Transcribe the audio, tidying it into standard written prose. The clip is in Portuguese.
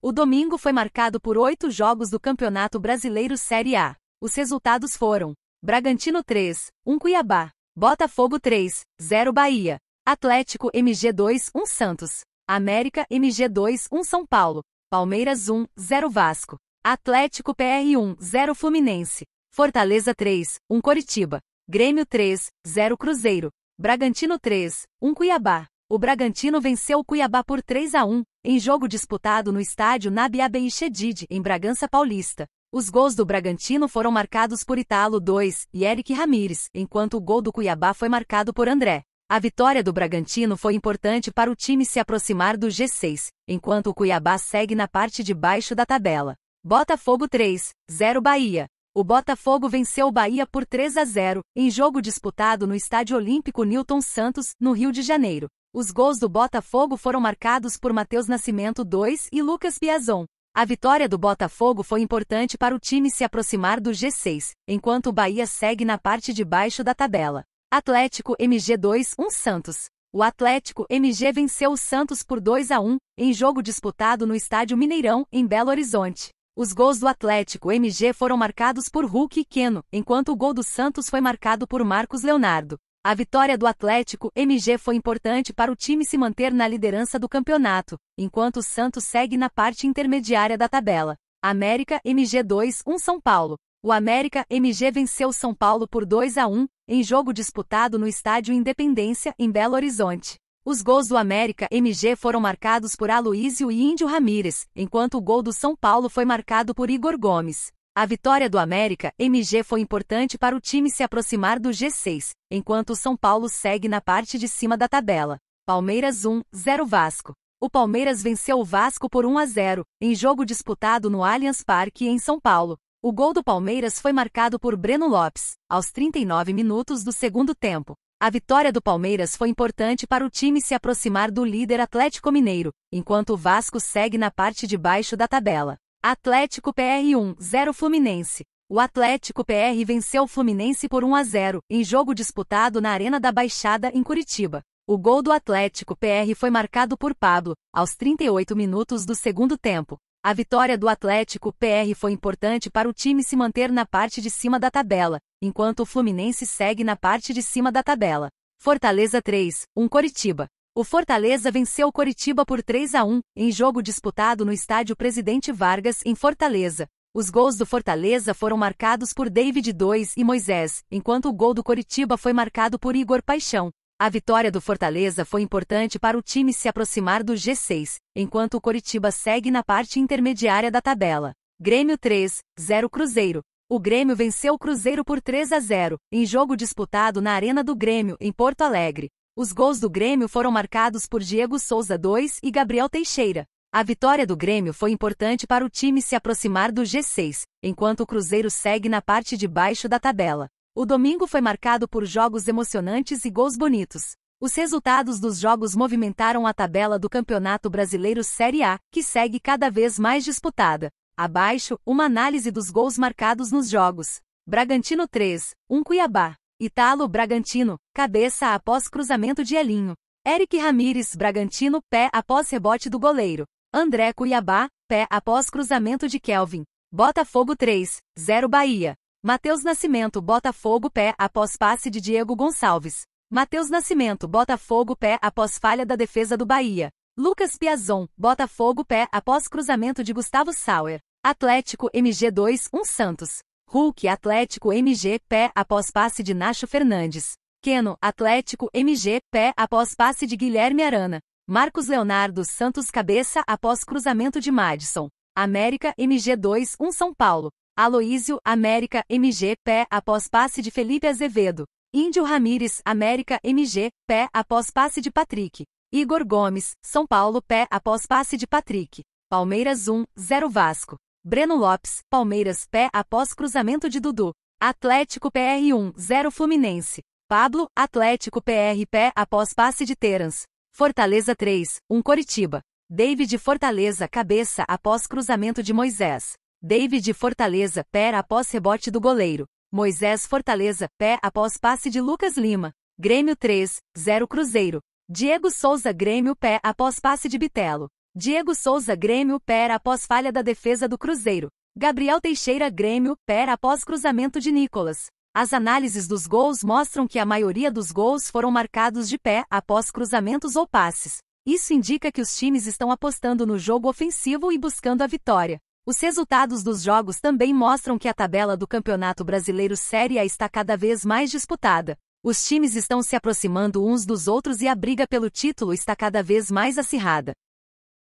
O domingo foi marcado por 8 jogos do Campeonato Brasileiro Série A. Os resultados foram: Bragantino 3, 1 Cuiabá, Botafogo 3, 0 Bahia, Atlético MG 2, 1 Santos, América MG 2, 1 São Paulo, Palmeiras 1, 0 Vasco, Atlético PR 1, 0 Fluminense, Fortaleza 3, 1 Coritiba, Grêmio 3, 0 Cruzeiro, Bragantino 3, 1 Cuiabá. O Bragantino venceu o Cuiabá por 3-1, em jogo disputado no estádio Nabi Abeid, em Bragança Paulista. Os gols do Bragantino foram marcados por Ítalo 2 e Eric Ramírez, enquanto o gol do Cuiabá foi marcado por André. A vitória do Bragantino foi importante para o time se aproximar do G6, enquanto o Cuiabá segue na parte de baixo da tabela. Botafogo 3, 0 Bahia. O Botafogo venceu o Bahia por 3-0, em jogo disputado no Estádio Olímpico Newton Santos, no Rio de Janeiro. Os gols do Botafogo foram marcados por Matheus Nascimento 2 e Lucas Piazon. A vitória do Botafogo foi importante para o time se aproximar do G6, enquanto o Bahia segue na parte de baixo da tabela. Atlético MG 2, 1 Santos. O Atlético MG venceu o Santos por 2-1, em jogo disputado no Estádio Mineirão, em Belo Horizonte. Os gols do Atlético MG foram marcados por Hulk e Keno, enquanto o gol do Santos foi marcado por Marcos Leonardo. A vitória do Atlético MG foi importante para o time se manter na liderança do campeonato, enquanto o Santos segue na parte intermediária da tabela. América MG 2, 1 São Paulo. O América MG venceu o São Paulo por 2-1, em jogo disputado no Estádio Independência, em Belo Horizonte. Os gols do América MG foram marcados por Aloísio e Índio Ramírez, enquanto o gol do São Paulo foi marcado por Igor Gomes. A vitória do América MG foi importante para o time se aproximar do G6, enquanto o São Paulo segue na parte de cima da tabela. Palmeiras 1, 0 Vasco. O Palmeiras venceu o Vasco por 1-0, em jogo disputado no Allianz Parque, em São Paulo. O gol do Palmeiras foi marcado por Breno Lopes, aos 39 minutos do segundo tempo. A vitória do Palmeiras foi importante para o time se aproximar do líder Atlético Mineiro, enquanto o Vasco segue na parte de baixo da tabela. Atlético PR 1, 0 Fluminense. O Atlético PR venceu o Fluminense por 1-0, em jogo disputado na Arena da Baixada, em Curitiba. O gol do Atlético PR foi marcado por Pablo, aos 38 minutos do segundo tempo. A vitória do Atlético PR foi importante para o time se manter na parte de cima da tabela, enquanto o Fluminense segue na parte de cima da tabela. Fortaleza 3, 1 Coritiba. O Fortaleza venceu o Coritiba por 3-1, em jogo disputado no Estádio Presidente Vargas, em Fortaleza. Os gols do Fortaleza foram marcados por David 2 e Moisés, enquanto o gol do Coritiba foi marcado por Igor Paixão. A vitória do Fortaleza foi importante para o time se aproximar do G6, enquanto o Coritiba segue na parte intermediária da tabela. Grêmio 3, 0 Cruzeiro. O Grêmio venceu o Cruzeiro por 3-0, em jogo disputado na Arena do Grêmio, em Porto Alegre. Os gols do Grêmio foram marcados por Diego Souza 2 e Gabriel Teixeira. A vitória do Grêmio foi importante para o time se aproximar do G6, enquanto o Cruzeiro segue na parte de baixo da tabela. O domingo foi marcado por jogos emocionantes e gols bonitos. Os resultados dos jogos movimentaram a tabela do Campeonato Brasileiro Série A, que segue cada vez mais disputada. Abaixo, uma análise dos gols marcados nos jogos. Bragantino 3, 1 Cuiabá. Ítalo Bragantino, cabeça após cruzamento de Elinho. Eric Ramírez Bragantino, pé após rebote do goleiro. André Cuiabá, pé após cruzamento de Kelvin. Botafogo 3, 0 Bahia. Matheus Nascimento Botafogo, pé após passe de Diego Gonçalves. Matheus Nascimento Botafogo, pé após falha da defesa do Bahia. Lucas Piazon Botafogo, pé após cruzamento de Gustavo Sauer. Atlético MG 2, 1 Santos. Hulk Atlético MG, pé após passe de Nacho Fernandes. Keno Atlético MG, pé após passe de Guilherme Arana. Marcos Leonardo Santos cabeça após cruzamento de Madison. América MG 2, 1 São Paulo. Aloísio América MG, pé após passe de Felipe Azevedo. Índio Ramírez América MG, pé após passe de Patrick. Igor Gomes, São Paulo, pé após passe de Patrick. Palmeiras 1, 0 Vasco. Breno Lopes, Palmeiras, pé após cruzamento de Dudu. Atlético PR 1, 0 Fluminense. Pablo, Atlético PR, pé após passe de Terans. Fortaleza 3, 1 Coritiba. David Fortaleza, cabeça após cruzamento de Moisés. David Fortaleza, pé após rebote do goleiro. Moisés Fortaleza, pé após passe de Lucas Lima. Grêmio 3, 0 Cruzeiro. Diego Souza Grêmio, pé após passe de Bitelo. Diego Souza Grêmio pera após falha da defesa do Cruzeiro. Gabriel Teixeira Grêmio pera após cruzamento de Nicolas. As análises dos gols mostram que a maioria dos gols foram marcados de pé após cruzamentos ou passes. Isso indica que os times estão apostando no jogo ofensivo e buscando a vitória. Os resultados dos jogos também mostram que a tabela do Campeonato Brasileiro Série A está cada vez mais disputada. Os times estão se aproximando uns dos outros e a briga pelo título está cada vez mais acirrada.